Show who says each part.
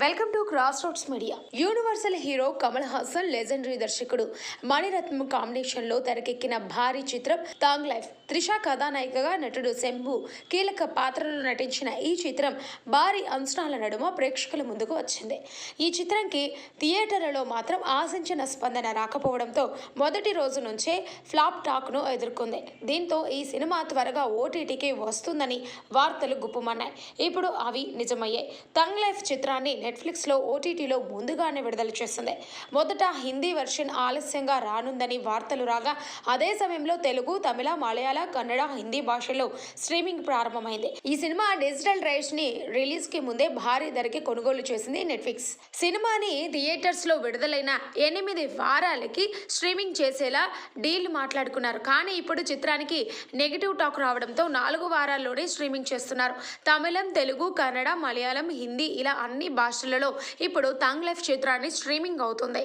Speaker 1: Welcome to cross roads media. Universal hero Kamal Haasan, legendary దర్శకుడు మణిరత్నం కాంబినేషన్లో తెరకెక్కిన భారీ చిత్రం థగ్ లైఫ్. త్రిష కథానాయికగా, నటుడు శంభు కీలక పాత్రలో నటించిన ఈ చిత్రం భారీ అంచనాల నడుమ ప్రేక్షకుల ముందుకు వచ్చింది. ఈ చిత్రంకి థియేటర్లలో మాత్రం ఆశించిన స్పందన రాకపోవడంతో మొదటి రోజు నుంచే ఫ్లాప్ టాక్ను ఎదుర్కొంది. దీంతో ఈ సినిమా త్వరగా ఓటీటీకి వస్తుందని వార్తలు గుప్పమన్నాయి. ఇప్పుడు అవి నిజమయ్యాయి. థగ్ లైఫ్ చిత్రాన్ని నెట్ఫ్లిక్స్లో ఓటీటీలో ముందుగానే విడుదల చేసింది. మొదట హిందీ వెర్షన్ ఆలస్యంగా రానుందని వార్తలు రాగా, అదే సమయంలో తెలుగు, తమిళ, మలయాళ, కన్నడ, హిందీ భాషల్లో స్ట్రీమింగ్ ప్రారంభమైంది. ఈ సినిమా డిజిటల్ రైట్స్ ని రిలీజ్ కి ముందే భారీ ధరకి కొనుగోలు చేసింది నెట్ఫ్లిక్స్. సినిమాని థియేటర్స్ లో విడుదలైన 8 వారాలకి స్ట్రీమింగ్ చేసేలా డీల్ మాట్లాడుకున్నారు. కానీ ఇప్పుడు చిత్రానికి నెగిటివ్ టాక్ రావడంతో 4 వారాల్లోనే స్ట్రీమింగ్ చేస్తున్నారు. తమిళం, తెలుగు, కన్నడ, మలయాళం, హిందీ ఇలా అన్ని భాషలలో ఇప్పుడు థగ్ లైఫ్ చిత్రాన్ని స్ట్రీమింగ్ అవుతుంది.